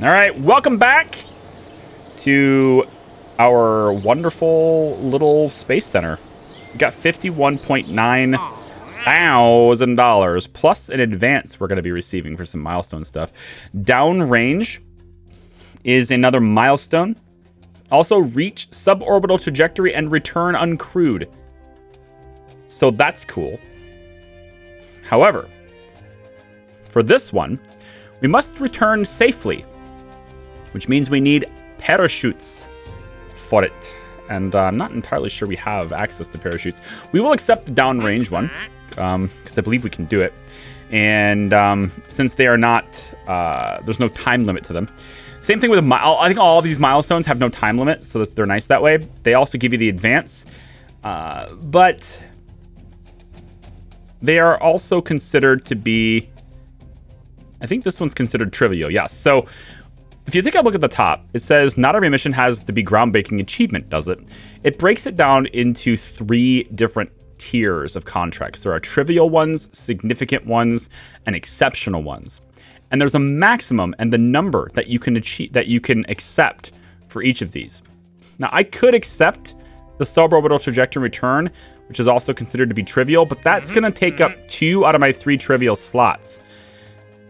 All right, welcome back to our wonderful little space center. We got $51,900 plus an advance we're going to be receiving for some milestone stuff. Downrange is another milestone. Also, reach suborbital trajectory and return uncrewed. So that's cool. However, for this one, we must return safely, which means we need parachutes for it. And I'm not entirely sure we have access to parachutes. We will accept the downrange one, because I believe we can do it. And since they are not, there's no time limit to them. Same thing with I think all of these milestones have no time limit, so they're nice that way. They also give you the advance, but they are also considered to be, I think this one's considered trivial, yes. So if you take a look at the top, it says not every mission has to be groundbreaking achievement, does it? It breaks it down into 3 different tiers of contracts. There are trivial ones, significant ones, and exceptional ones. And there's a maximum and the number that you can achieve, that you can accept for each of these. Now, I could accept the suborbital trajectory return, which is also considered to be trivial, but that's going to take up 2 out of my 3 trivial slots.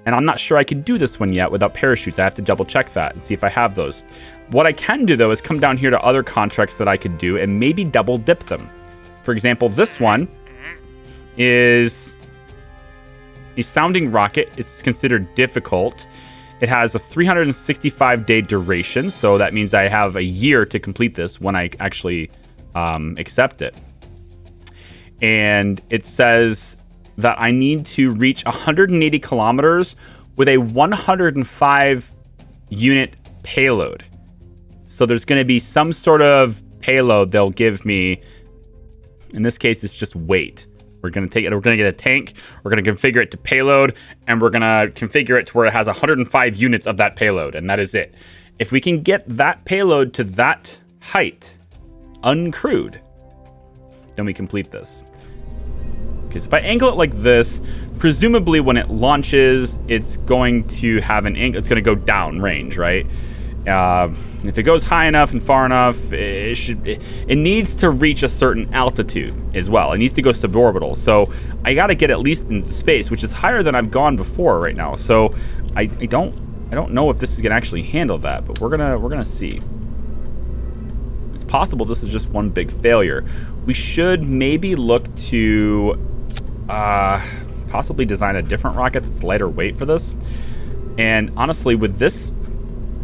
And I'm not sure I could do this one yet without parachutes. I have to double check that and see if I have those. What I can do, though, is come down here to other contracts that I could do and maybe double dip them. For example, this one is a sounding rocket. It's considered difficult. It has a 365-day duration, so that means I have a year to complete this when I actually accept it. And it says that I need to reach 180 kilometers with a 105 unit payload. So there's going to be some sort of payload they'll give me. In this case, it's just weight. We're going to take it. We're going to get a tank. We're going to configure it to payload, and we're going to configure it to where it has 105 units of that payload, and that is it. If we can get that payload to that height, uncrewed, then we complete this. Because if I angle it like this, presumably when it launches, it's going to have an angle. It's going to go down range, right? If it goes high enough and far enough, it needs to reach a certain altitude as well. It needs to go suborbital. So I got to get at least into space, which is higher than I've gone before right now. So I don't know if this is going to actually handle that, but we're gonna see. It's possible this is just one big failure. We should maybe look to possibly design a different rocket that's lighter weight for this. And honestly, with this,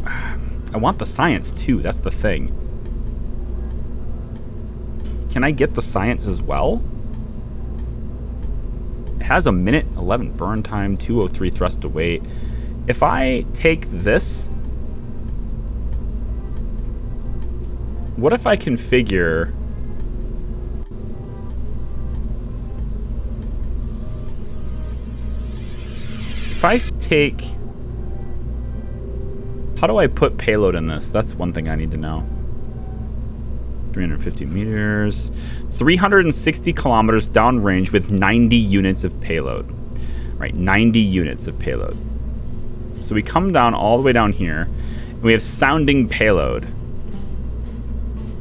I want the science too. That's the thing. Can I get the science as well? It has a minute 11 burn time, 203 thrust to weight. If I take this, what if I configure? If I take, how do I put payload in this? That's one thing I need to know. 350 meters, 360 kilometers downrange with 90 units of payload. Right, 90 units of payload. So we come down all the way down here, and we have sounding payload.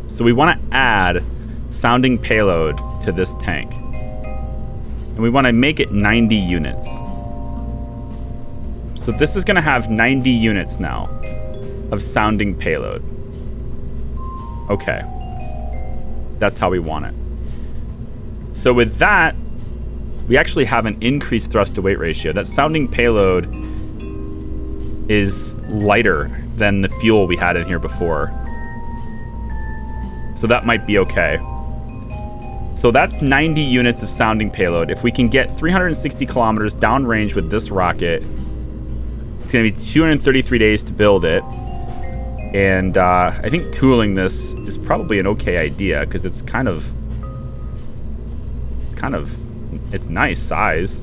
So we want to add sounding payload to this tank. And we want to make it 90 units. So this is going to have 90 units now of sounding payload. Okay. That's how we want it. So with that, we actually have an increased thrust to weight ratio. That sounding payload is lighter than the fuel we had in here before. So that might be okay. So that's 90 units of sounding payload. If we can get 360 kilometers downrange with this rocket, it's going to be 233 days to build it. And I think tooling this is probably an okay idea because it's nice size.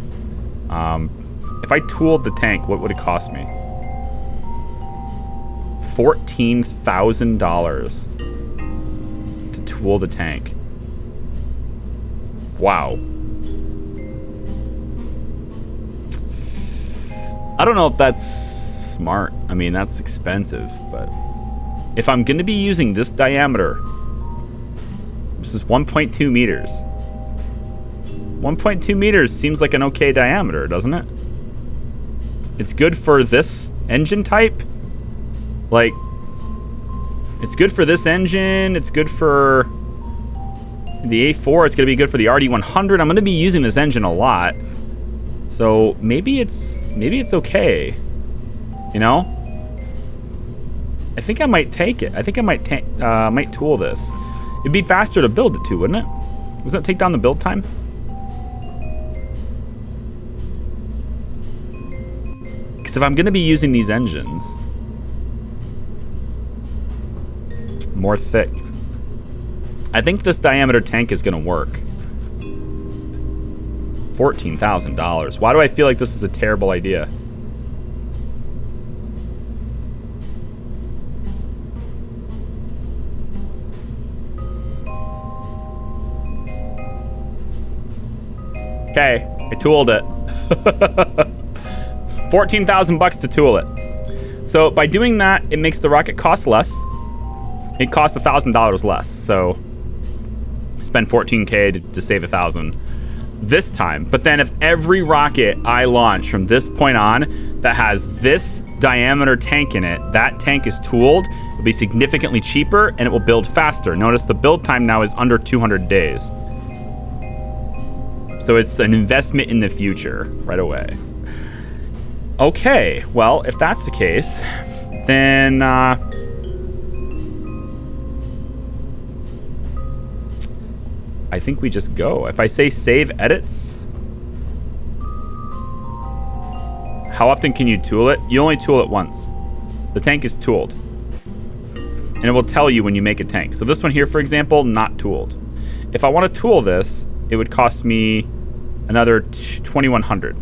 If I tooled the tank, what would it cost me? $14,000 to tool the tank. Wow. I don't know if that's smart. I mean, that's expensive, but if I'm going to be using this diameter, this is 1.2 meters. 1.2 meters seems like an okay diameter, doesn't it? It's good for this engine type. Like, it's good for this engine. It's good for the A4. It's going to be good for the RD100. I'm going to be using this engine a lot. So maybe it's okay. You know? I think I might take it. I think I might tool this. It'd be faster to build it too, wouldn't it? Doesn't it take down the build time? Because if I'm going to be using these engines, more thick, I think this diameter tank is going to work. $14,000. Why do I feel like this is a terrible idea? Okay, I tooled it. 14,000 bucks to tool it. So by doing that, it makes the rocket cost less. It costs $1,000 less. So spend 14K to save 1,000 this time. But then if every rocket I launch from this point on that has this diameter tank in it, that tank is tooled, it'll be significantly cheaper and it will build faster. Notice the build time now is under 200 days. So it's an investment in the future right away. Okay, well, if that's the case, then I think we just go. If I say save edits, how often can you tool it? You only tool it once. The tank is tooled. And it will tell you when you make a tank. So this one here, for example, not tooled. If I want to tool this, it would cost me another 2,100.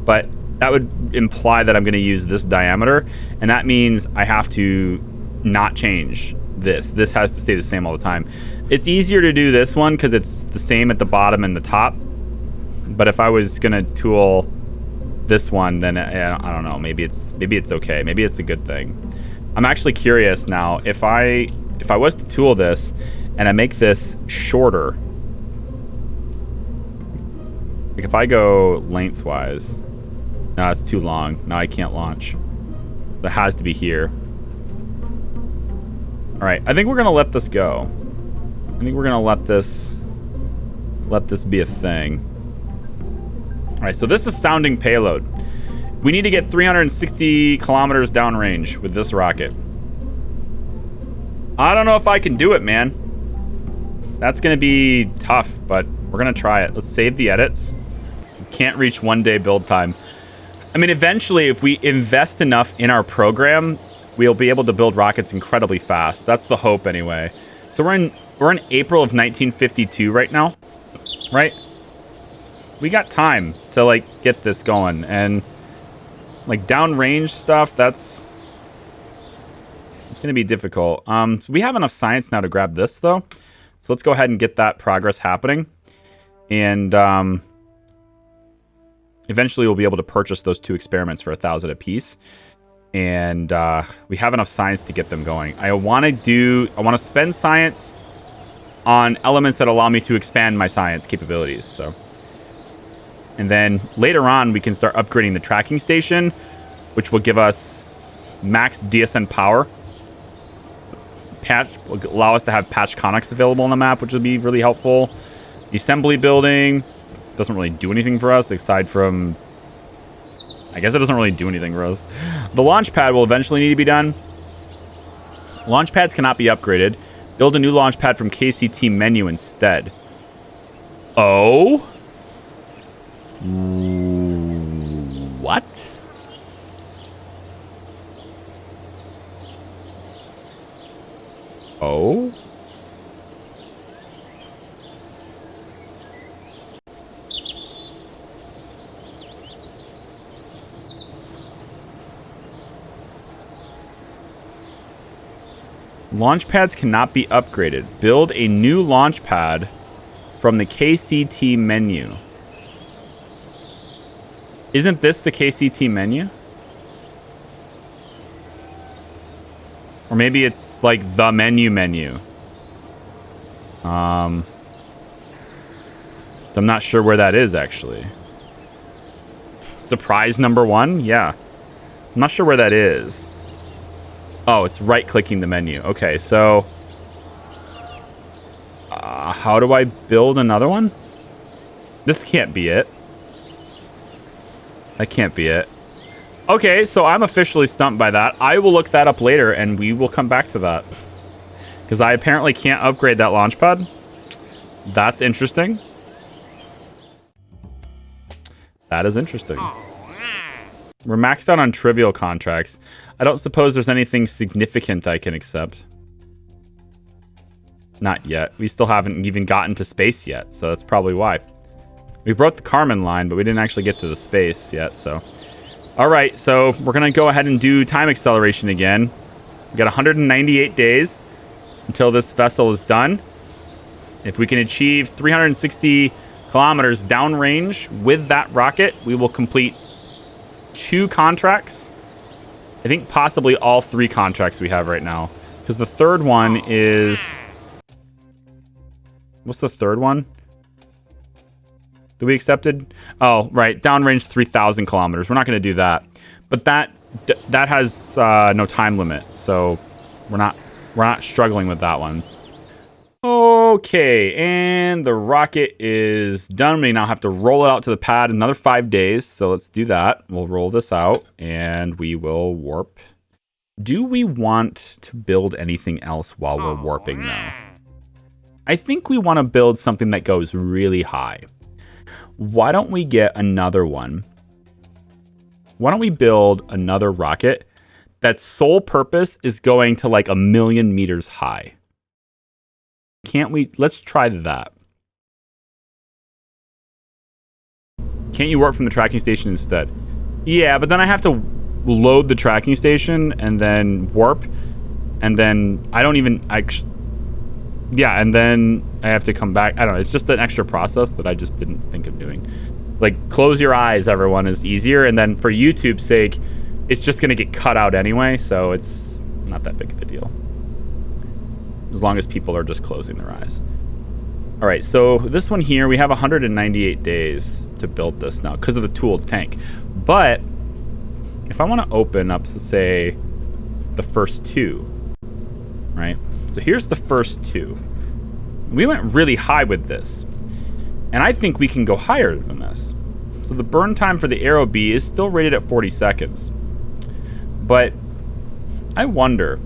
But that would imply that I'm going to use this diameter. And that means I have to not change this. This has to stay the same all the time. It's easier to do this one because it's the same at the bottom and the top. But if I was going to tool this one, then I don't know. Maybe it's okay. Maybe it's a good thing. I'm actually curious now. If I was to tool this and I make this shorter, like if I go lengthwise, no, it's too long. Now I can't launch. That has to be here. All right, I think we're gonna let this go. I think we're gonna let this be a thing. All right, so this is sounding payload. We need to get 360 kilometers downrange with this rocket. I don't know if I can do it, man. That's gonna be tough, but we're gonna try it. Let's save the edits. Can't reach 1 day build time. I mean, eventually, if we invest enough in our program, we'll be able to build rockets incredibly fast. That's the hope, anyway. So we're in April of 1952 right now, right? We got time to like get this going, and like downrange stuff. It's gonna be difficult. So we have enough science now to grab this though. So let's go ahead and get that progress happening, and eventually we'll be able to purchase those 2 experiments for 1,000 apiece. And we have enough science to get them going. I want to spend science on elements that allow me to expand my science capabilities. So, and then later on, we can start upgrading the tracking station, which will give us max DSN power. Will allow us to have patch conics available on the map, which will be really helpful. The assembly building doesn't really do anything for us aside from, I guess it doesn't really do anything for us. The launch pad will eventually need to be done. Launch pads cannot be upgraded. Build a new launch pad from KCT menu instead. Oh? What? Oh? Launch pads cannot be upgraded. Build a new launch pad from the KCT menu. Isn't this the KCT menu? Or maybe it's like the menu. So I'm not sure where that is, actually. Surprise number 1? Yeah. I'm not sure where that is. Oh, it's right-clicking the menu. Okay, so... how do I build another one? This can't be it. That can't be it. Okay, so I'm officially stumped by that. I will look that up later, and we will come back to that. Because I apparently can't upgrade that launch pad. That's interesting. That is interesting. We're maxed out on trivial contracts. I don't suppose there's anything significant I can accept. Not yet. We still haven't even gotten to space yet, so that's probably why. We broke the Kármán line, but we didn't actually get to the space yet, so... Alright, so we're going to go ahead and do time acceleration again. We've got 198 days until this vessel is done. If we can achieve 360 kilometers downrange with that rocket, we will complete 2 contracts. I think possibly all 3 contracts we have right now. Because the third one is... What's the third one that we accepted? Oh, right. Downrange 3,000 kilometers. We're not going to do that. But that has no time limit. So we're not struggling with that one. Okay, and the rocket is done. We now have to roll it out to the pad another 5 days. So let's do that. We'll roll this out and we will warp. Do we want to build anything else while we're warping though? I think we want to build something that goes really high. Why don't we get another one? Why don't we build another rocket that's sole purpose is going to like 1,000,000 meters high? Can't we? Let's try that. Can't you warp from the tracking station instead? Yeah, but then I have to load the tracking station and then warp. And then I don't even... Yeah, and then I have to come back. I don't know. It's just an extra process that I just didn't think of doing. Like, close your eyes, everyone, is easier. And then for YouTube's sake, it's just going to get cut out anyway. So it's not that big of a deal. As long as people are just closing their eyes. All right, so this one here, we have 198 days to build this now because of the tooled tank. But if I want to open up, say, the first 2, right? So here's the first 2. We went really high with this. And I think we can go higher than this. So the burn time for the Aero B is still rated at 40 seconds. But I wonder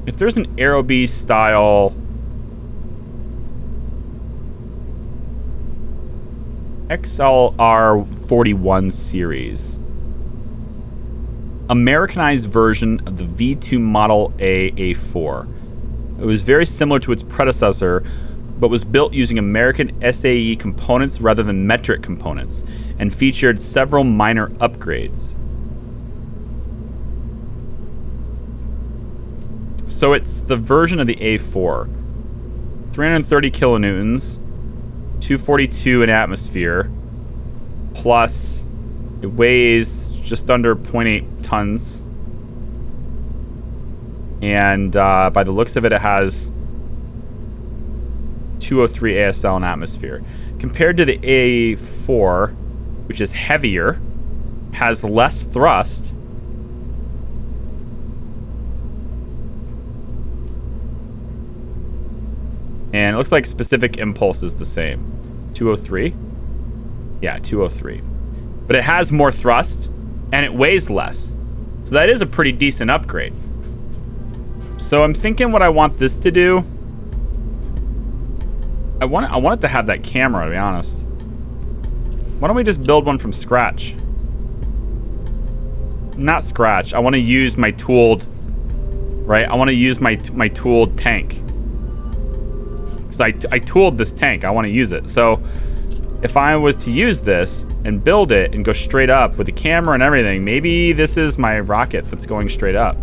if there's an Aero B style XLR 41 series. Americanized version of the V2 Model A A4. It was very similar to its predecessor, but was built using American SAE components rather than metric components, and featured several minor upgrades. So it's the version of the A4. 330 kilonewtons, 242 in atmosphere, plus it weighs just under 0.8 tons. And by the looks of it, it has 203 ASL in atmosphere. Compared to the A4, which is heavier, has less thrust, and it looks like specific impulse is the same. 203? Yeah, 203. But it has more thrust, and it weighs less. So that is a pretty decent upgrade. So I'm thinking what I want this to do. I want it to have that camera, to be honest. Why don't we just build one from scratch? Not scratch. I want to use my tooled, right? I want to use my tooled tank. Because I tooled this tank. I want to use it. So if I was to use this and build it and go straight up with the camera and everything, maybe this is my rocket that's going straight up.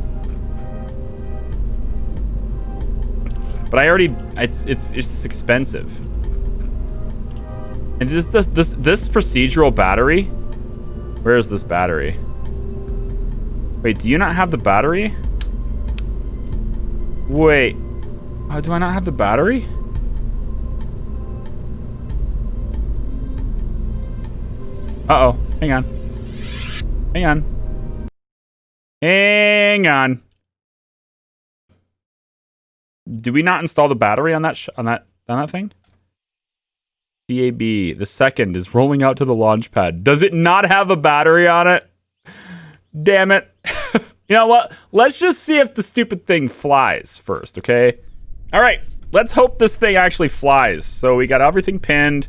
But I already, it's expensive. And this procedural battery, where is this battery? Wait, do you not have the battery? Wait. Oh, do I not have the battery? Uh-oh. Hang on. Hang on. Hang on. Do we not install the battery on that thing? CAB. The second is rolling out to the launch pad. Does it not have a battery on it? Damn it. You know what? Let's just see if the stupid thing flies first, okay? All right. Let's hope this thing actually flies. So we got everything pinned.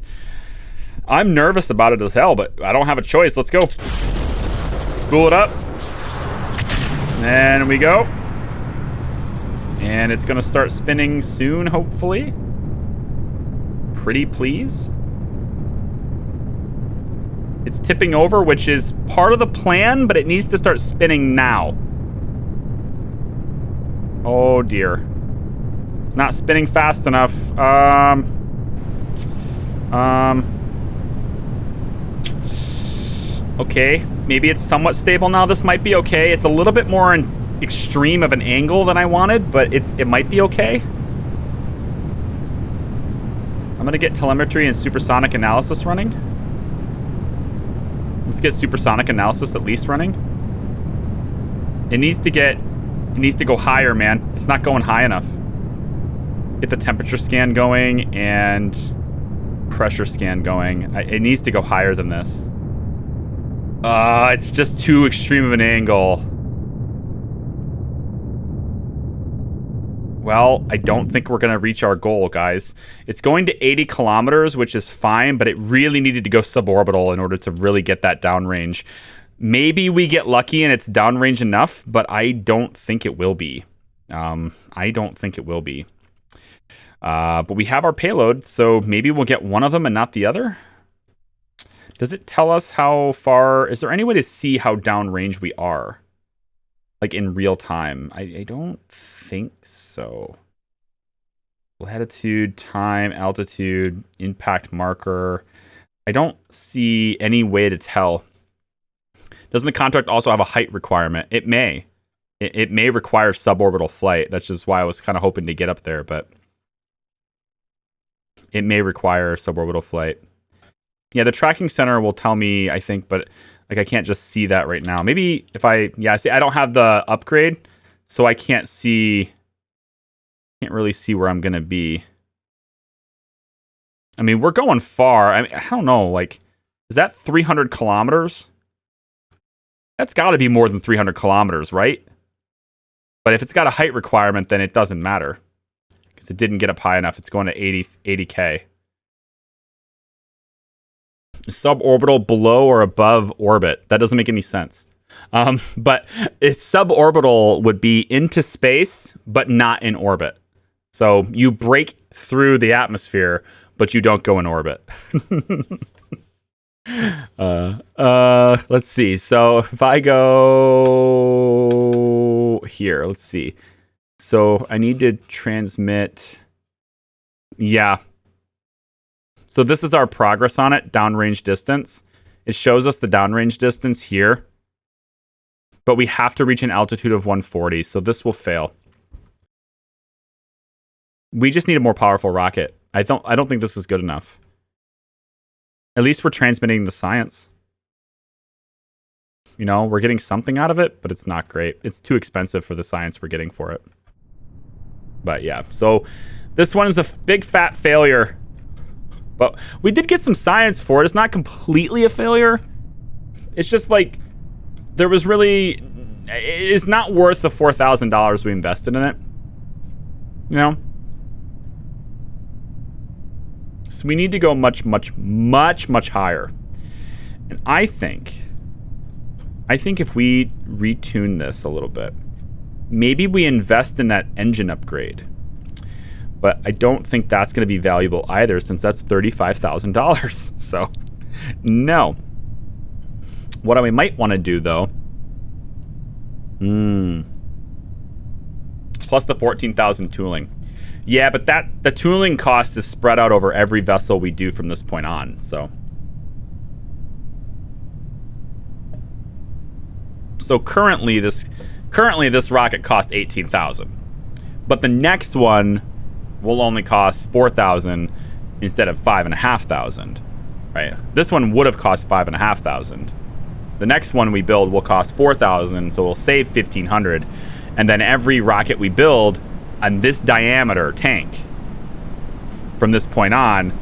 I'm nervous about it as hell, but I don't have a choice. Let's go. Spool it up. And we go. And it's going to start spinning soon, hopefully. Pretty please. It's tipping over, which is part of the plan, but it needs to start spinning now. Oh, dear. It's not spinning fast enough. Okay, maybe it's somewhat stable now. This might be okay. It's a little bit more extreme of an angle than I wanted, but it might be okay. I'm gonna get telemetry and supersonic analysis running. Let's get supersonic analysis at least running. It needs to go higher, man. It's not going high enough. Get the temperature scan going and pressure scan going. It needs to go higher than this. It's just too extreme of an angle. Well, I don't think we're going to reach our goal, guys. It's going to 80 kilometers, which is fine, but it really needed to go suborbital in order to really get that downrange. Maybe we get lucky and it's downrange enough, but I don't think it will be. I don't think it will be. But we have our payload, so maybe we'll get one of them and not the other. Does it tell us how far? Is there any way to see how downrange we are? Like in real time? I don't think so. Latitude, time, altitude, impact marker. I don't see any way to tell. Doesn't the contract also have a height requirement? It may. It may require suborbital flight. That's just why I was kind of hoping to get up there, but it may require suborbital flight. Yeah, the tracking center will tell me, I think, but like I can't just see that right now. Maybe if I see, I don't have the upgrade, so I can't really see where I'm gonna be. I mean, we're going far. I mean, I don't know, like, is that 300 kilometers? That's got to be more than 300 kilometers, right? But if it's got a height requirement, then it doesn't matter because it didn't get up high enough. It's going to 80K. Suborbital below or above orbit. That doesn't make any sense. But it's suborbital would be into space, but not in orbit. So you break through the atmosphere, but you don't go in orbit. Let's see. So if I go here, let's see. So I need to transmit. Yeah. So this is our progress on it, downrange distance. It shows us the downrange distance here, but we have to reach an altitude of 140, so this will fail. We just need a more powerful rocket. I don't think this is good enough. At least we're transmitting the science. You know, we're getting something out of it, but it's not great. It's too expensive for the science we're getting for it. But yeah, so this one is a big fat failure. But we did get some science for it. It's not completely a failure. It's just like, there was really, it's not worth the $4,000 we invested in it. You know? So we need to go much, much, much, much higher. And I think if we retune this a little bit, maybe we invest in that engine upgrade. But I don't think that's going to be valuable either, since that's $35,000. So, no. What we might want to do, though, plus the 14,000 tooling. Yeah, but the tooling cost is spread out over every vessel we do from this point on. So currently this rocket cost 18,000. But the next one will only cost 4,000 instead of 5,500, right? This one would have cost 5,500. The next one we build will cost 4,000, so we'll save 1,500. And then every rocket we build on this diameter tank from this point on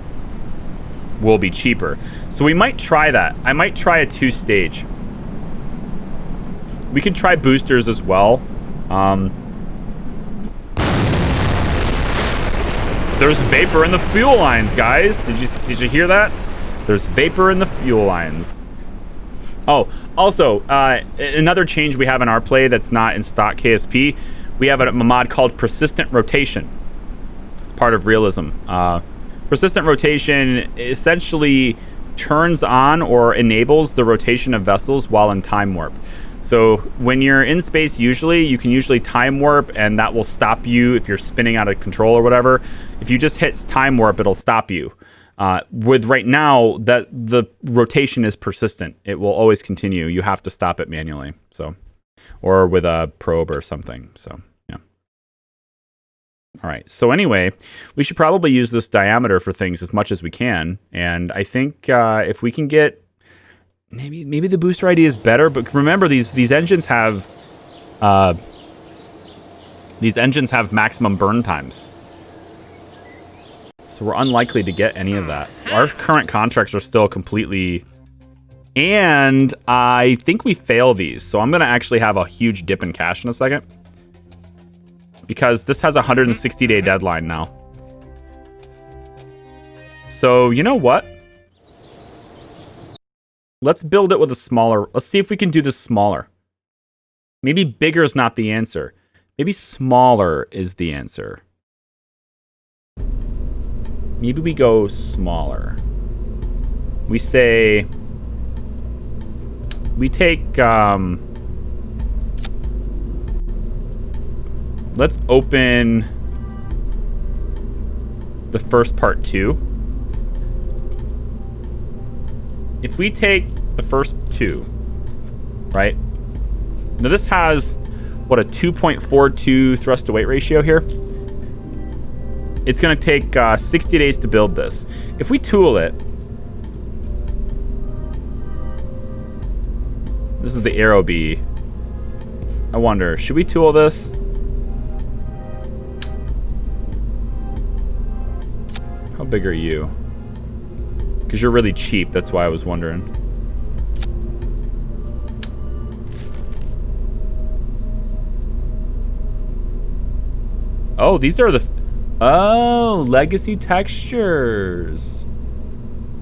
will be cheaper. So we might try that. I might try a 2-stage. We could try boosters as well. There's vapor in the fuel lines, guys. Did you hear that? There's vapor in the fuel lines. Oh, also, another change we have in our play that's not in stock KSP, we have a mod called Persistent Rotation. It's part of Realism. Persistent Rotation essentially turns on or enables the rotation of vessels while in time warp. So when you're in space, you can usually time warp, and that will stop you if you're spinning out of control or whatever. If you just hit time warp, it'll stop you. With right now, that the rotation is persistent. It will always continue. You have to stop it manually. So, or with a probe or something. So, yeah. All right. So anyway, we should probably use this diameter for things as much as we can. And I think if we can get maybe the booster idea is better, but remember these engines have maximum burn times. So we're unlikely to get any of that. Our current contracts are still completely... And I think we fail these. So I'm going to actually have a huge dip in cash in a second. Because this has a 160-day deadline now. So you know what? Let's build it with a smaller... Let's see if we can do this smaller. Maybe bigger is not the answer. Maybe smaller is the answer. Maybe we go smaller. We say... We take... Let's open... the first part 2. If we take the first 2, right? Now this has, what, a 2.42 thrust to weight ratio here? It's going to take 60 days to build this. If we tool it, this is the Aero B. I wonder, should we tool this? How big are you? Because you're really cheap, that's why I was wondering. Oh, these are the... Oh, legacy textures.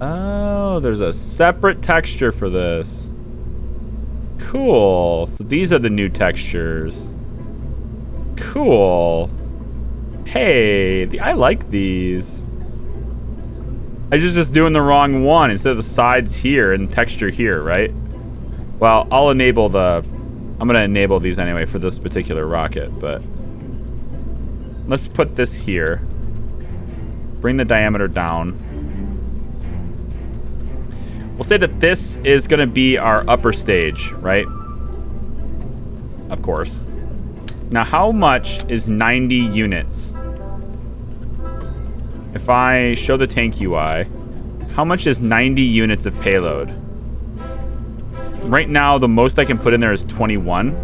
Oh, there's a separate texture for this. Cool. So these are the new textures. Cool. Hey, I like these. I was just doing the wrong one instead of the sides here and texture here, right? Well, I'll enable the... I'm going to enable these anyway for this particular rocket, but... Let's put this here. Bring the diameter down. We'll say that this is going to be our upper stage, right? Of course. Now, how much is 90 units? If I show the tank UI, how much is 90 units of payload? Right now, the most I can put in there is 21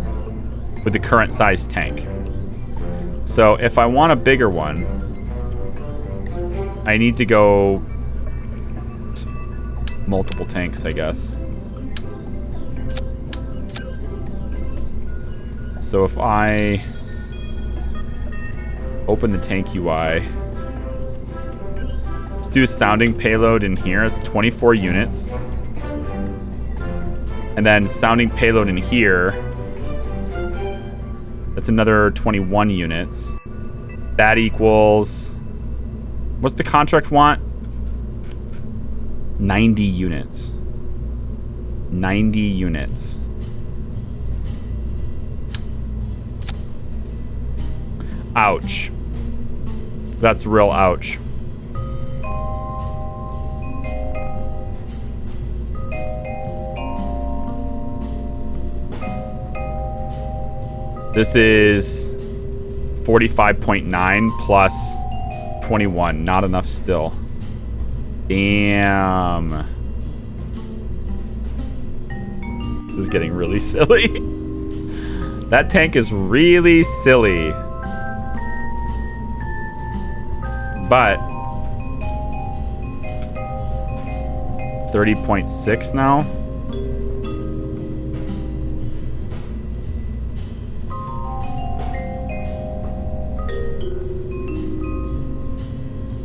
with the current size tank. So if I want a bigger one, I need to go multiple tanks, I guess. So if I open the tank UI, let's do a sounding payload in here. It's 24 units. And then sounding payload in here, that's another 21 units. That equals... What's the contract want? 90 units. 90 units. Ouch. That's real ouch. This is 45.9 plus 21. Not enough still. Damn. This is getting really silly. That tank is really silly. But 30.6 now.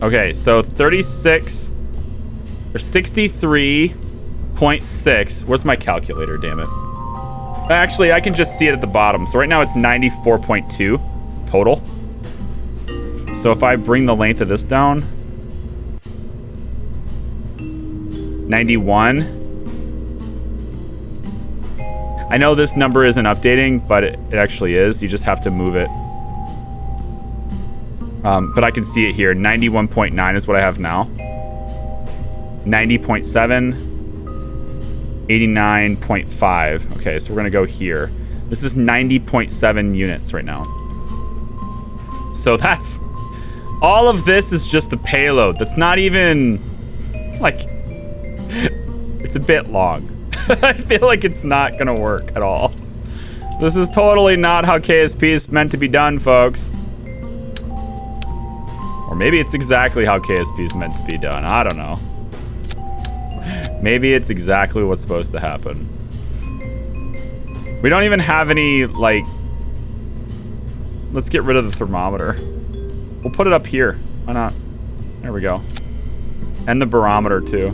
Okay, so 36 or 63.6. Where's my calculator, damn it? Actually, I can just see it at the bottom. So right now it's 94.2 total. So if I bring the length of this down, 91. I know this number isn't updating, but it actually is. You just have to move it. But I can see it here. 91.9 is what I have now. 90.7. 89.5. Okay, so we're going to go here. This is 90.7 units right now. So that's... all of this is just the payload. That's not even... like... it's a bit long. I feel like it's not going to work at all. This is totally not how KSP is meant to be done, folks. Or maybe it's exactly how KSP is meant to be done. I don't know. Maybe it's exactly what's supposed to happen. We don't even have any, like... let's get rid of the thermometer. We'll put it up here. Why not? There we go. And the barometer, too.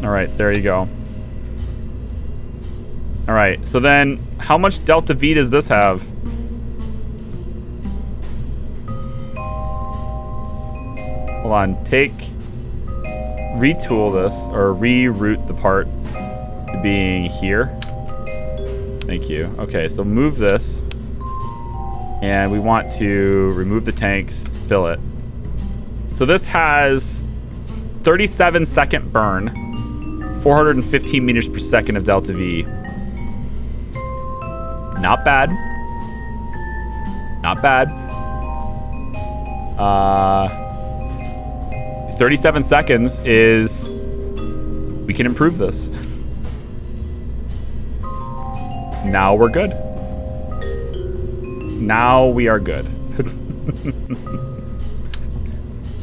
Alright, there you go. Alright, so then, how much delta V does this have? Hold on, retool this, or reroute the parts to being here. Thank you. Okay, so move this. And we want to remove the tanks, fill it. So this has 37-second burn, 415 meters per second of delta V. Not bad. Not bad. 37 seconds is... we can improve this. Now we're good. Now we are good.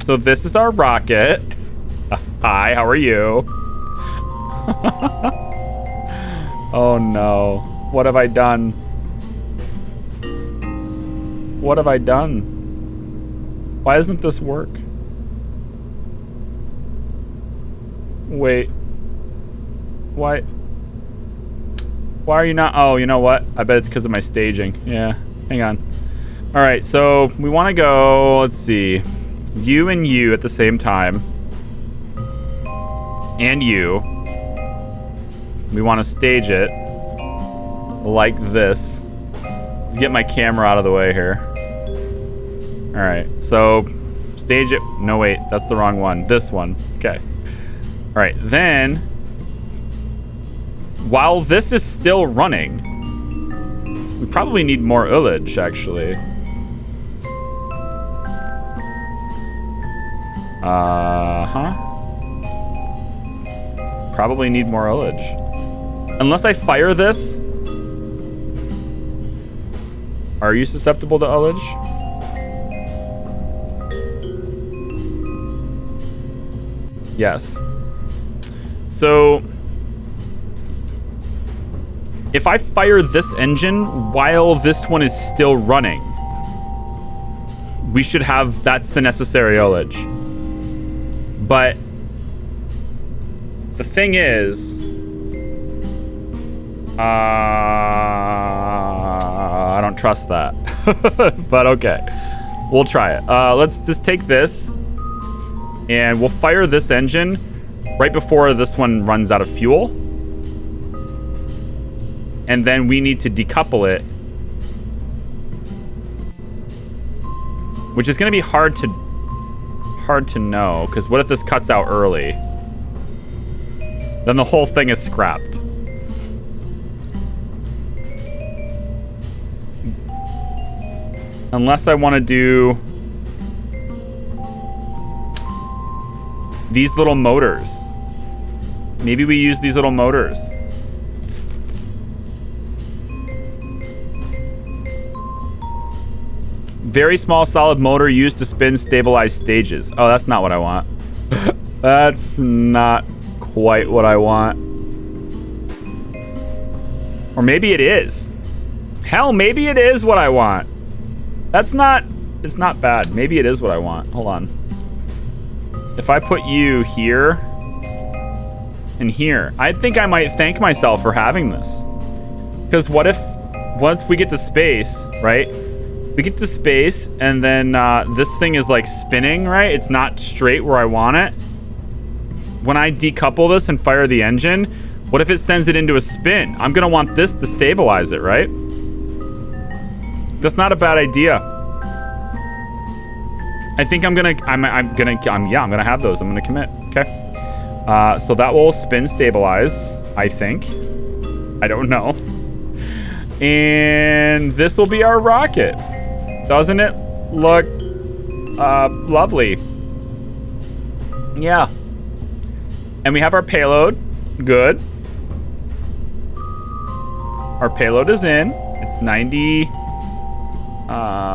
So this is our rocket. Hi, how are you? Oh no. What have I done? What have I done? Why doesn't this work? Wait. Why? Why are you not? Oh, you know what? I bet it's because of my staging. Yeah. Hang on. All right. So we want to go. Let's see. You and you at the same time. And you. We want to stage it like this. Let's get my camera out of the way here. All right. So stage it. No, wait. That's the wrong one. This one. Okay. All right, then, while this is still running, we probably need more ullage, actually. Probably need more ullage. Unless I fire this, are you susceptible to ullage? Yes. So, if I fire this engine while this one is still running, we should have, that's the necessary ullage. But the thing is, I don't trust that. But okay, we'll try it. Let's just take this and we'll fire this engine right before this one runs out of fuel. And then we need to decouple it. Which is going to be hard to know, because what if this cuts out early? Then the whole thing is scrapped. Unless I want to do these little motors. Maybe we use these little motors. Very small solid motor used to spin stabilized stages. Oh, that's not what I want. That's not quite what I want. Or maybe it is. Hell, maybe it is what I want. That's not... It's not bad. Maybe it is what I want. Hold on. If I put you here and here, I think I might thank myself for having this. Because what if once we get to space, right? We get to space and then this thing is like spinning, right? It's not straight where I want it. When I decouple this and fire the engine, what if it sends it into a spin? I'm gonna want this to stabilize it, right? That's not a bad idea. I think I'm gonna have those. I'm gonna commit. Okay. So that will spin stabilize, I think. I don't know. And this will be our rocket. Doesn't it look lovely? Yeah. And we have our payload. Good. Our payload is in. It's 90...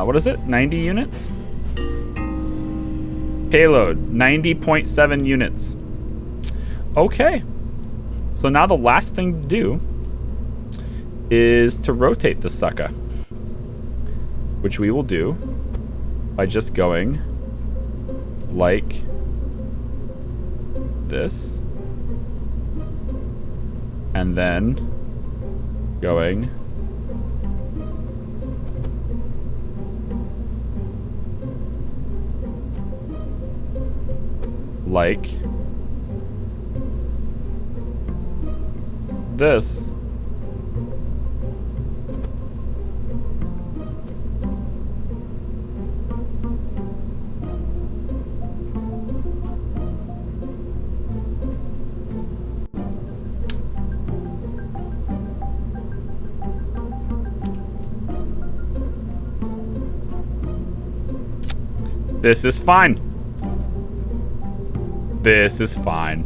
what is it? 90 units? Payload, 90.7 units. Okay. So now the last thing to do is to rotate the sucker. Which we will do by just going like this. And then going like this. This is fine. This is fine.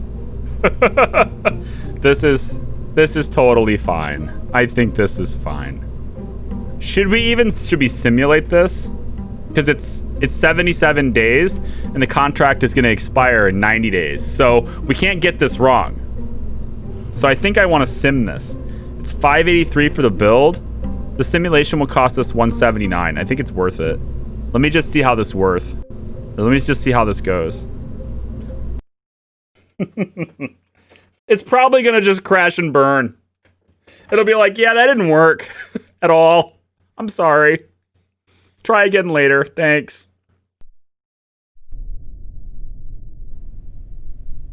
This is totally fine. I think this is fine. Should we simulate this? Because it's 77 days and the contract is going to expire in 90 days. So we can't get this wrong. So I think I want to sim this. It's 583 for the build. The simulation will cost us 179. I think it's worth it. Let me just see how this worth. Let me just see how this goes. It's probably gonna just crash and burn. It'll be like, yeah, that didn't work at all. I'm sorry. Try again later. Thanks.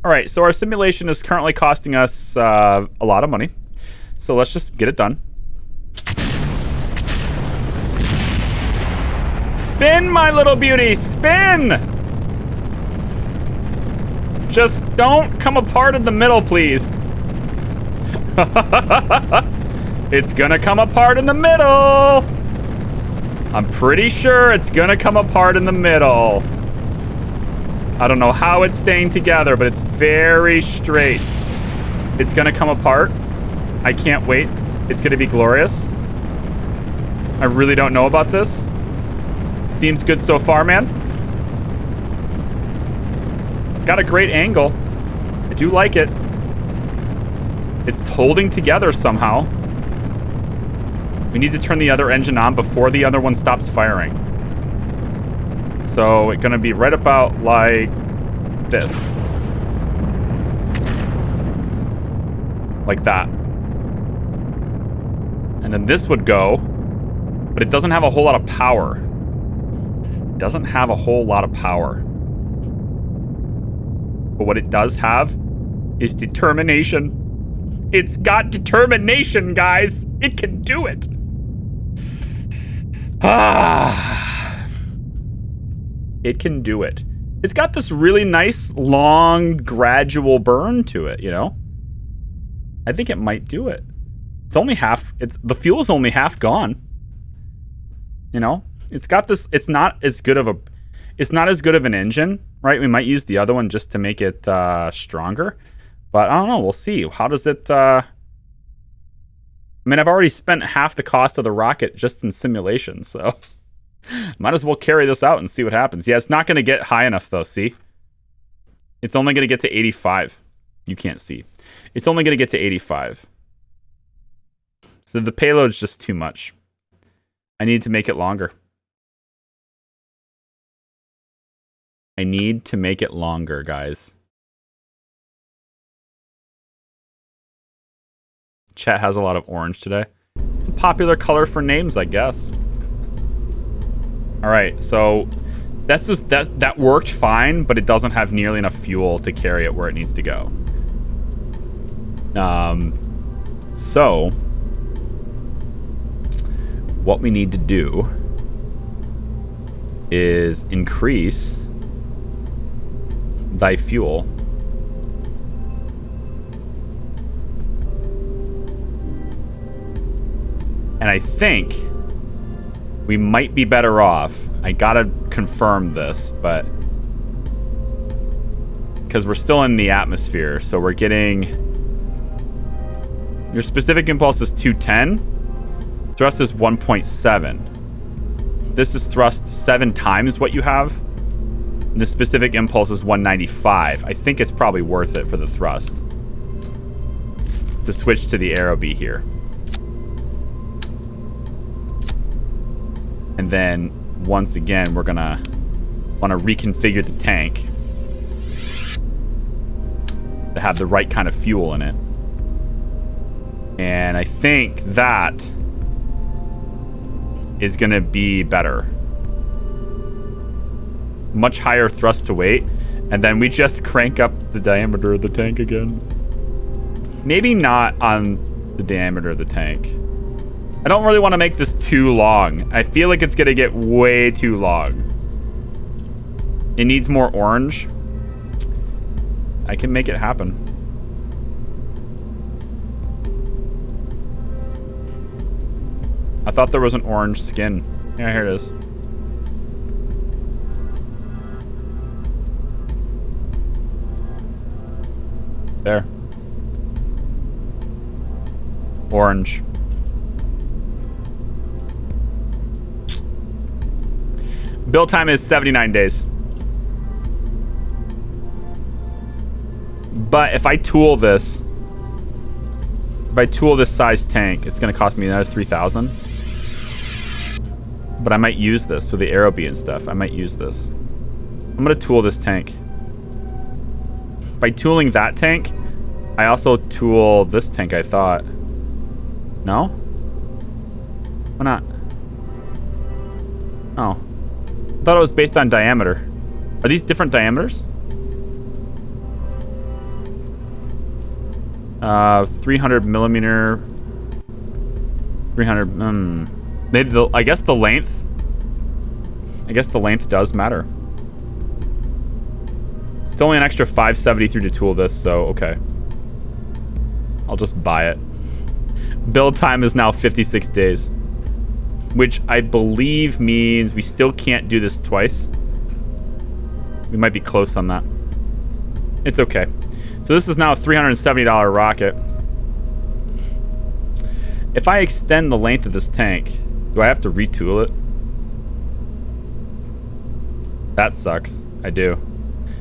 All right, so our simulation is currently costing us a lot of money. So let's just get it done. Spin, my little beauty, spin! Just don't come apart in the middle, please. It's gonna come apart in the middle. I'm pretty sure it's gonna come apart in the middle. I don't know how it's staying together, but it's very straight. It's gonna come apart. I can't wait. It's gonna be glorious. I really don't know about this. Seems good so far, man. Got a great angle. I do like it. It's holding together somehow. We need to turn the other engine on before the other one stops firing. So it's gonna be right about like this. Like that. And then this would go, but it doesn't have a whole lot of power. It doesn't have a whole lot of power. But what it does have is determination. It's got determination, guys. It can do it. It can do it. It's got this really nice, long, gradual burn to it, you know? I think it might do it. It's only half, the fuel's only half gone. You know? It's got this. It's not as good of an engine, right? We might use the other one just to make it stronger, but I don't know. We'll see. How does it? I mean, I've already spent half the cost of the rocket just in simulation, so might as well carry this out and see what happens. Yeah, it's not going to get high enough though. See, it's only going to get to 85. You can't see. It's only going to get to 85. So the payload's just too much. I need to make it longer. I need to make it longer, guys. Chat has a lot of orange today. It's a popular color for names, I guess. All right, so that's just that worked fine, but it doesn't have nearly enough fuel to carry it where it needs to go. So what we need to do is increase thy fuel. And I think we might be better off. I gotta confirm this, but because we're still in the atmosphere, so we're getting your specific impulse is 210. Thrust is 1.7. This is thrust 7 times what you have. And the specific impulse is 195. I think it's probably worth it for the thrust to switch to the Aerobee here. And then once again, we're gonna want to reconfigure the tank to have the right kind of fuel in it. And I think that is gonna be better. Much higher thrust to weight, and then we just crank up the diameter of the tank again. Maybe not on the diameter of the tank. I don't really want to make this too long. I feel like it's gonna get way too long. It needs more orange. I can make it happen. I thought there was an orange skin. Yeah, here it is. There. Orange. Build time is 79 days. But if I tool this, size tank, it's gonna cost me another 3,000. But I might use this for the Aerobee and stuff. I might use this. I'm gonna tool this tank. By tooling that tank, I also tool this tank, I thought. No? Why not? Oh. I thought it was based on diameter. Are these different diameters? 300 millimeter. 300. Maybe I guess the length. I guess the length does matter. It's only an extra 573 to tool this, so okay. I'll just buy it. Build time is now 56 days, which I believe means we still can't do this twice. We might be close on that. It's okay. So this is now a $370 rocket. If I extend the length of this tank, do I have to retool it? That sucks. I do.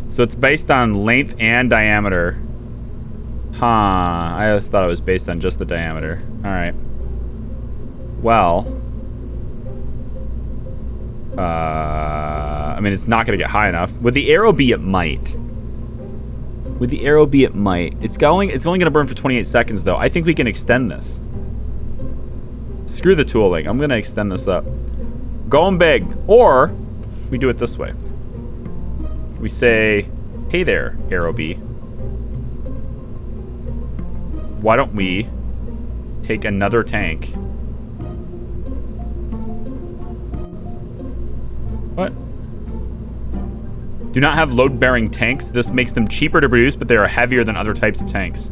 So it's based on length and diameter. Huh. I just thought it was based on just the diameter. Alright. Well. I mean, it's not going to get high enough. With the Aerobee, it might. With the Aerobee, it might. It's only going to burn for 28 seconds, though. I think we can extend this. Screw the tooling. I'm going to extend this up. Going big. Or we do it this way. We say, hey there, Aerobee. Why don't we take another tank? What? Do not have load-bearing tanks. This makes them cheaper to produce, but they are heavier than other types of tanks.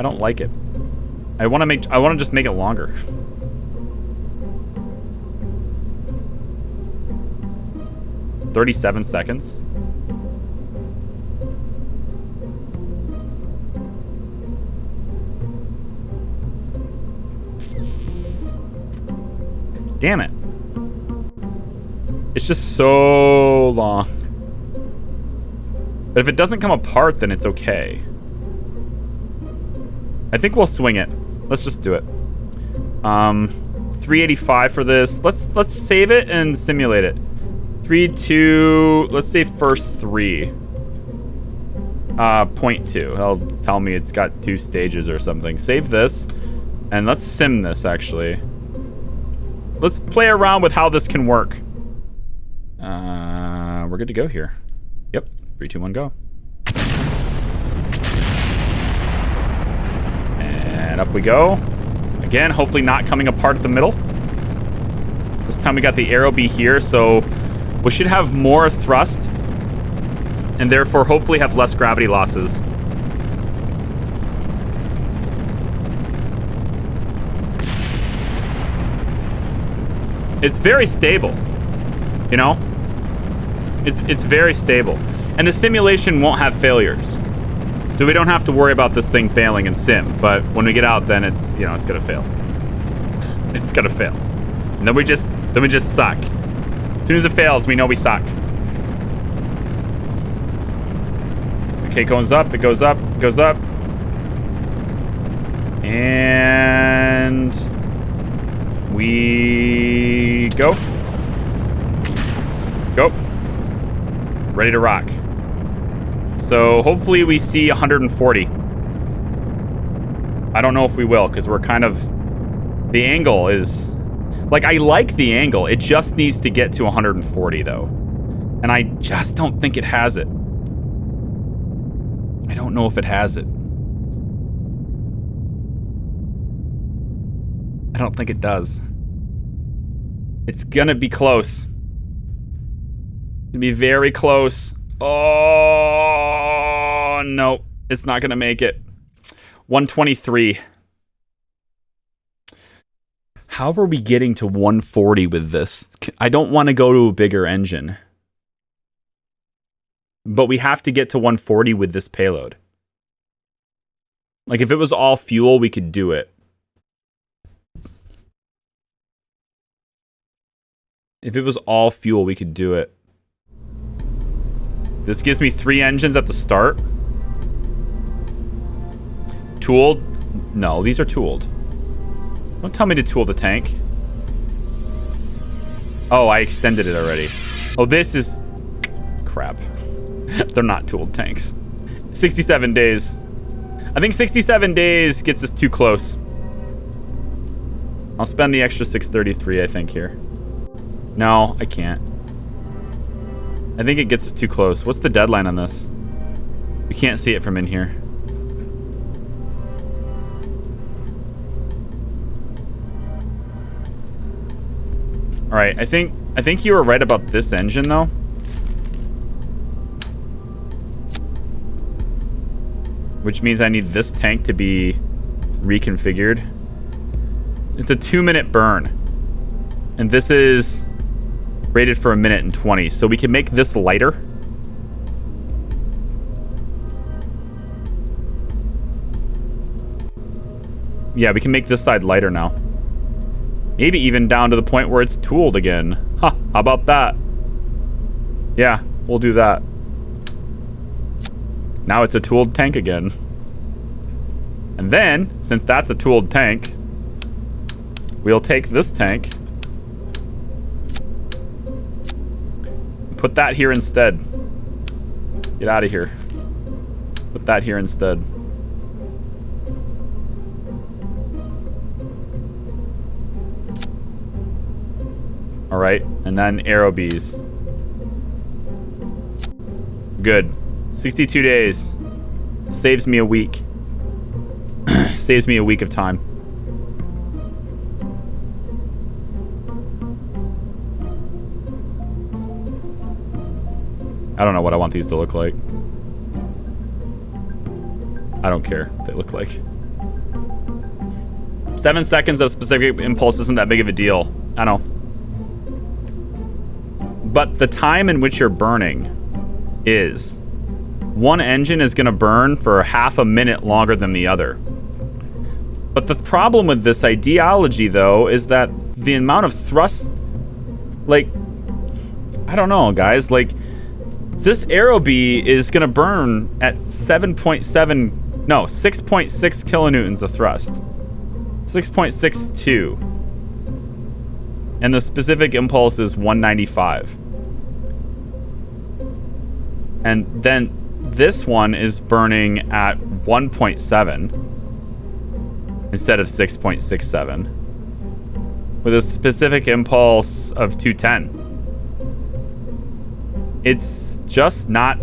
I don't like it. I want to just make it longer. $37 seconds. Damn it. It's just so long. But if it doesn't come apart, then it's okay. I think we'll swing it. Let's just do it. 385 for this. Let's save it and simulate it. 3, 2, let's say first 3. 0.2. It'll tell me it's got 2 stages or something. Save this. And let's sim this, actually. Let's play around with how this can work. We're good to go here. Yep. 3, 2, 1, go. And up we go. Again, hopefully not coming apart at the middle. This time we got the aero B here, so we should have more thrust and therefore hopefully have less gravity losses. It's very stable, you know? It's very stable. And the simulation won't have failures. So we don't have to worry about this thing failing in sim, but when we get out, then it's, you know, it's gonna fail. It's gonna fail. And then we just suck. As soon as it fails, we know we suck. Okay, it goes up, it goes up, it goes up. And we go. Go. Ready to rock. So hopefully we see 140. I don't know if we will, because we're kind of... The angle is... Like, I like the angle. It just needs to get to 140, though. And I just don't think it has it. I don't know if it has it. I don't think it does. It's gonna be close. It's gonna be very close. Oh, no. It's not gonna make it. 123. How are we getting to 140 with this? I don't want to go to a bigger engine. But we have to get to 140 with this payload. Like, if it was all fuel, we could do it. If it was all fuel, we could do it. This gives me 3 engines at the start. Tooled? No, these are tooled. Don't tell me to tool the tank. Oh, I extended it already. Oh, this is... Crap. They're not tooled tanks. 67 days. I think 67 days gets us too close. I'll spend the extra 633, I think, here. No, I can't. I think it gets us too close. What's the deadline on this? We can't see it from in here. All right, I think you were right about this engine, though. Which means I need this tank to be reconfigured. It's a 2-minute burn. And this is rated for 1:20. So we can make this lighter. Yeah, we can make this side lighter now. Maybe even down to the point where it's tooled again. Ha, how about that? Yeah, we'll do that. Now it's a tooled tank again. And then, since that's a tooled tank, we'll take this tank. Put that here instead. Get out of here. Put that here instead. All right, and then aero bees. Good. 62 days. Saves me a week. Saves me a week of time. I don't know what I want these to look like. I don't care what they look like. 7 seconds of specific impulse isn't that big of a deal. I know. But the time in which you're burning is. One engine is going to burn for half a minute longer than the other. But the problem with this ideology, though, is that the amount of thrust, like, I don't know, guys. Like, this Aerobee is going to burn at 6.6 kilonewtons of thrust. 6.62. And the specific impulse is 195. And then this one is burning at 1.7 instead of 6.67 with a specific impulse of 210. It's just not...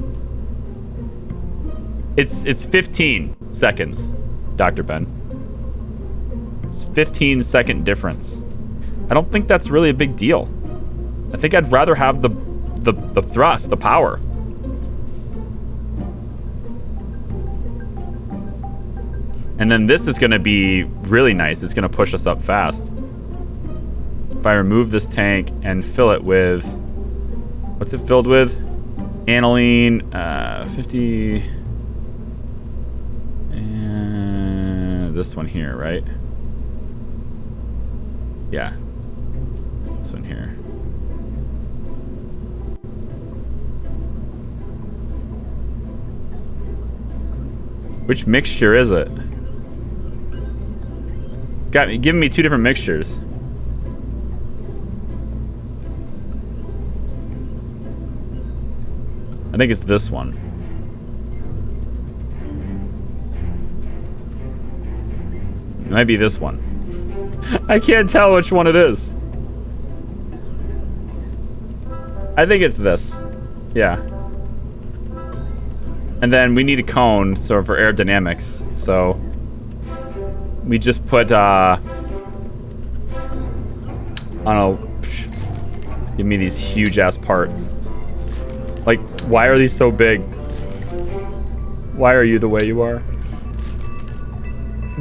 It's 15 seconds, Dr. Ben. It's 15-second difference. I don't think that's really a big deal. I think I'd rather have the thrust, the power. And then this is going to be really nice. It's going to push us up fast. If I remove this tank and fill it with... What's it filled with? Aniline, 50... And this one here, right? Yeah. This one here. Which mixture is it? Giving me two different mixtures. I think it's this one. It might be this one. I can't tell which one it is. I think it's this. Yeah. And then we need a cone, so for aerodynamics. So we just put, I don't know, give me these huge ass parts. Like, why are these so big? Why are you the way you are?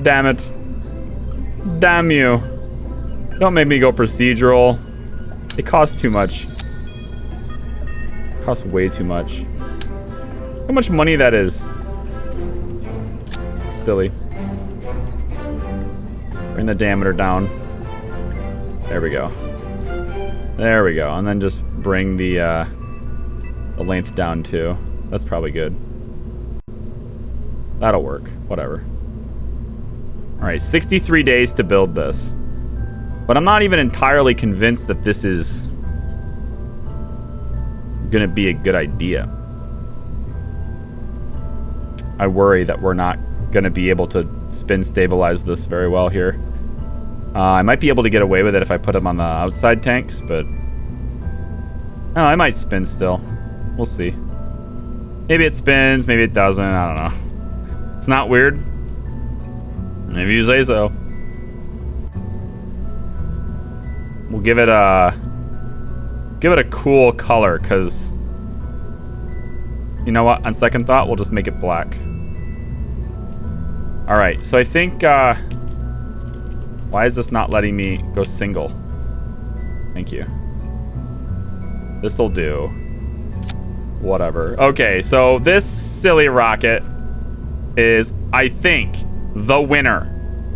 Damn it. Damn you. Don't make me go procedural. It costs too much. It costs way too much. How much money that is. Silly. Bring the diameter down. There we go. There we go. And then just bring the length down too. That's probably good. That'll work. Whatever. Alright, 63 days to build this. But I'm not even entirely convinced that this is gonna be a good idea. I worry that we're not gonna be able to spin stabilize this very well here. I might be able to get away with it if I put them on the outside tanks, but oh, I might spin still. We'll see. Maybe it spins, maybe it doesn't. I don't know. It's not weird. Maybe you say so. We'll give it a cool color, because you know what? On second thought, we'll just make it black. All right. So I think. Why is this not letting me go single? Thank you. This'll do. Whatever. Okay, so this silly rocket is, I think, the winner.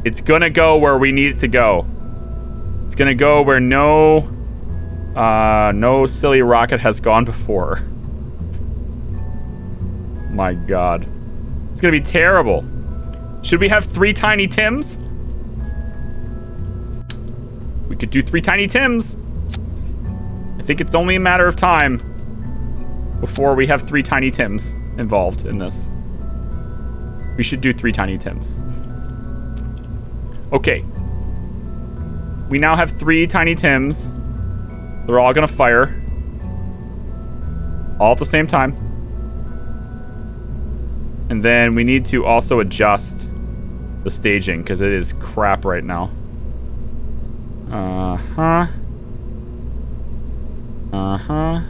It's gonna go where we need it to go. It's gonna go where no silly rocket has gone before. My God. It's gonna be terrible. Should we have 3 Tiny Tims? We could do 3 Tiny Tims. I think it's only a matter of time before we have 3 Tiny Tims involved in this. We should do 3 Tiny Tims. Okay. We now have 3 Tiny Tims. They're all gonna fire. All at the same time. And then we need to also adjust the staging, because it is crap right now. Uh-huh. Uh-huh.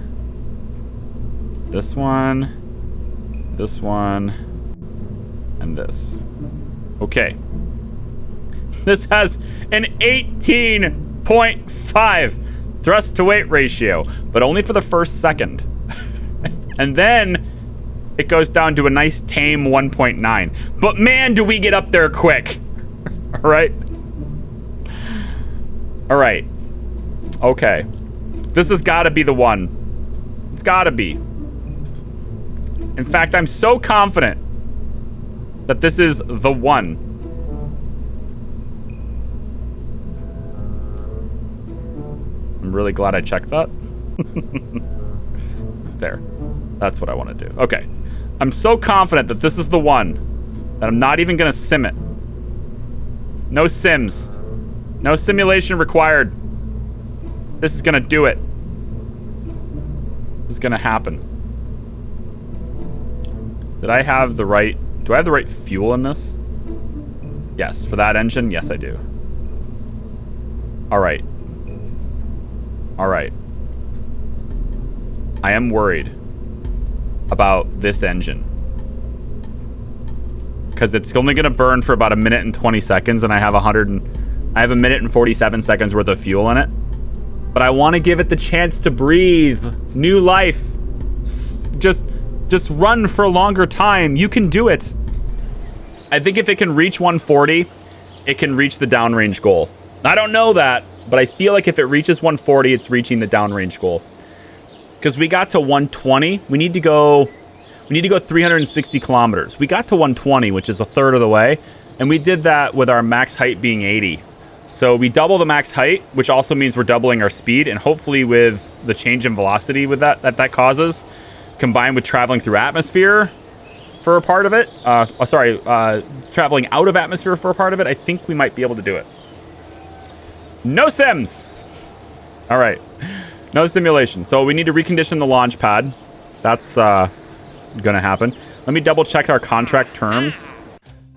This one, and this. Okay. This has an 18.5 thrust to weight ratio, but only for the first second. And then it goes down to a nice tame 1.9. But man, do we get up there quick. All right. All right. Okay. This has got to be the one. It's got to be. In fact, I'm so confident that this is the one. I'm really glad I checked that. There. That's what I want to do. Okay. I'm so confident that this is the one that I'm not even going to sim it. No sims. No simulation required. This is going to do it. This is going to happen. Did I have the right... Do I have the right fuel in this? Yes. For that engine? Yes, I do. All right. All right. I am worried about this engine. Because it's only going to burn for about 1 minute and 20 seconds, and I have I have 1 minute and 47 seconds worth of fuel in it. But I want to give it the chance to breathe. New life. Just run for a longer time. You can do it. I think if it can reach 140, it can reach the downrange goal. I don't know that, but I feel like if it reaches 140, it's reaching the downrange goal. Because we got to 120. We need to go 360 kilometers. We got to 120, which is a third of the way. And we did that with our max height being 80. So we double the max height, which also means we're doubling our speed. And hopefully with the change in velocity with that causes, combined with traveling through atmosphere for a part of it, traveling out of atmosphere for a part of it, I think we might be able to do it. No sims. All right. No simulation. So we need to recondition the launch pad. That's going to happen. Let me double check our contract terms.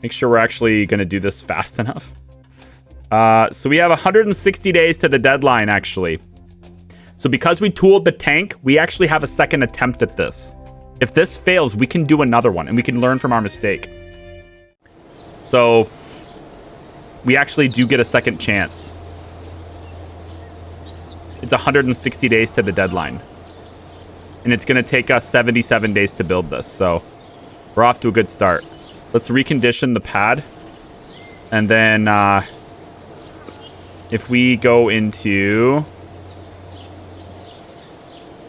Make sure we're actually going to do this fast enough. So we have 160 days to the deadline, actually. So because we tooled the tank, we actually have a second attempt at this. If this fails, we can do another one, and we can learn from our mistake. So we actually do get a second chance. It's 160 days to the deadline. And it's going to take us 77 days to build this. So we're off to a good start. Let's recondition the pad. And then if we go into...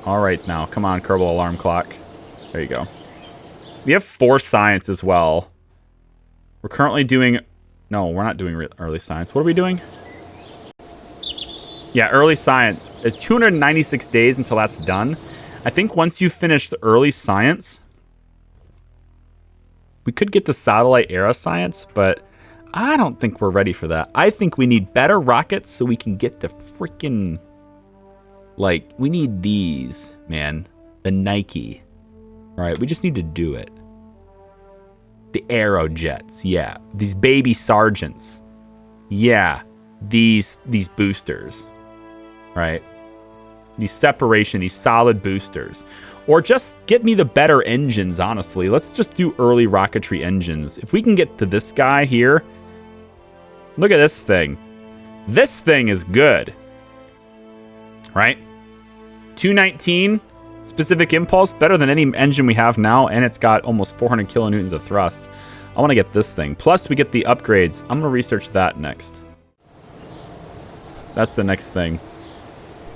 All right, now, come on, Kerbal alarm clock. There you go. We have 4 science as well. We're currently doing... No, we're not doing early science. What are we doing? Yeah, early science. It's 296 days until that's done. I think once you finish the early science, we could get to satellite era science, but I don't think we're ready for that. I think we need better rockets so we can get the freaking... Like, we need these, man. The Nike. All right, we just need to do it. The Aerojets, yeah. These baby sergeants. Yeah. These boosters. Right? These separation, these solid boosters. Or just get me the better engines, honestly. Let's just do early rocketry engines. If we can get to this guy here. Look at this thing. This thing is good. Right? 219 specific impulse, better than any engine we have now, and it's got almost 400 kilonewtons of thrust. I want to get this thing. Plus, we get the upgrades. I'm going to research that next. That's the next thing.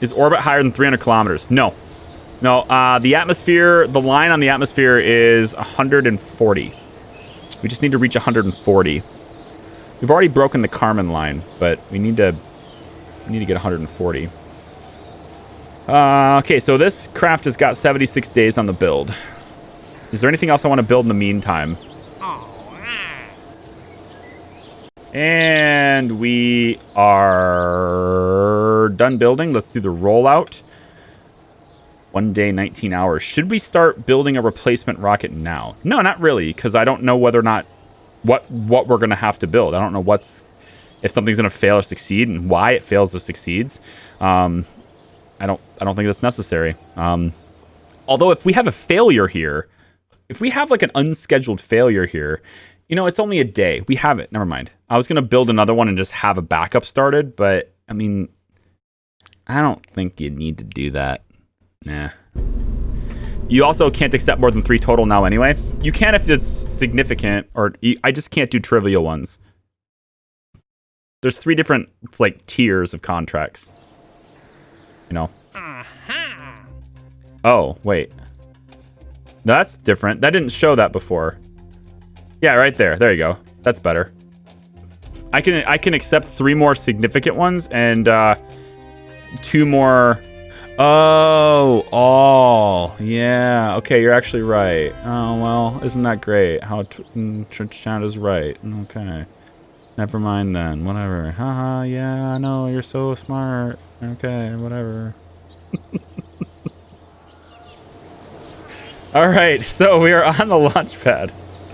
Is orbit higher than 300 kilometers? No. No, the atmosphere, the line on the atmosphere is 140. We just need to reach 140. We've already broken the Kármán line, but we need to get 140. Okay, so this craft has got 76 days on the build. Is there anything else I want to build in the meantime? And we are done building. Let's do the rollout. 1 day, 19 hours. Should we start building a replacement rocket now? No, not really, because I don't know whether or not what we're going to have to build. I don't know if something's going to fail or succeed and why it fails or succeeds. I don't think that's necessary. Although if we have a failure here, if we have like an unscheduled failure here, You know, it's only a day. We have it. Never mind. I was going to build another one and just have a backup started, but I mean, I don't think you need to do that. Nah. You also can't accept more than 3 total now anyway. You can if it's significant, or I just can't do trivial ones. There's 3 different, like, tiers of contracts. You know? Oh, wait. That's different. That didn't show that before. Yeah, right there. There you go. That's better. I can accept 3 more significant ones and 2 more. Oh, yeah. Okay, you're actually right. Oh, well, isn't that great? How chat is right. Okay. Never mind then. Whatever. Haha, yeah, I know. You're so smart. Okay, whatever. All right, so we are on the launch pad.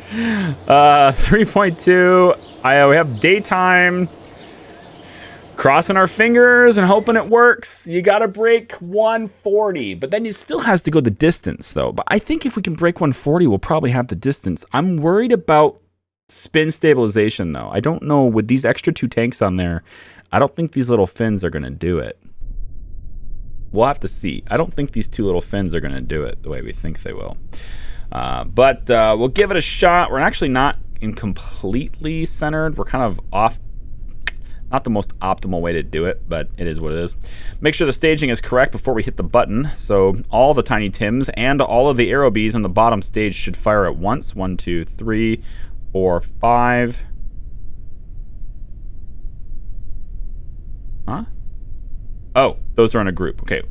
3.2. We have daytime. Crossing our fingers and hoping it works. You gotta break 140, but then it still has to go the distance though. But I think if we can break 140, we'll probably have the distance. I'm worried about spin stabilization though. I don't know, with these extra 2 tanks on there, I don't think these little fins are gonna do it. We'll have to see. I don't think these 2 little fins are gonna do it the way we think they will. But we'll give it a shot. We're actually not in completely centered. We're kind of off. Not the most optimal way to do it, but it is what it is. Make sure the staging is correct before we hit the button. So all the Tiny Tims and all of the Aero Bees on the bottom stage should fire at once. 1, 2, 3, 4, 5. Huh? Oh, those are in a group. Okay.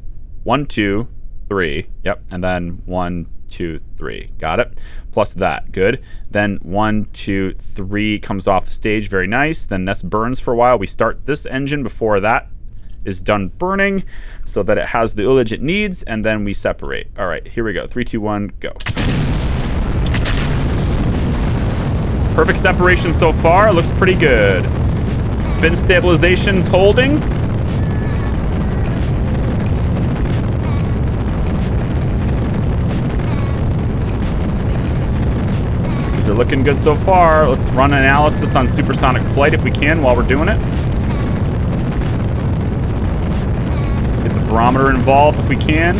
1, 2, 3. Yep. And then 1, 2, 3. Got it. Plus that. Good. Then 1, 2, 3 comes off the stage. Very nice. Then this burns for a while. We start this engine before that is done burning so that it has the ullage it needs, and then we separate. All right, here we go. 3, 2, 1, go. Perfect separation so far. Looks pretty good. Spin stabilization's holding. These are looking good so far. Let's run an analysis on supersonic flight if we can while we're doing it. Get the barometer involved if we can.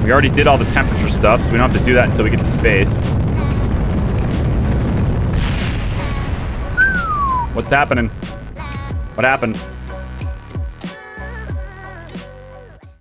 We already did all the temperature stuff, so we don't have to do that until we get to space. What's happening? What happened?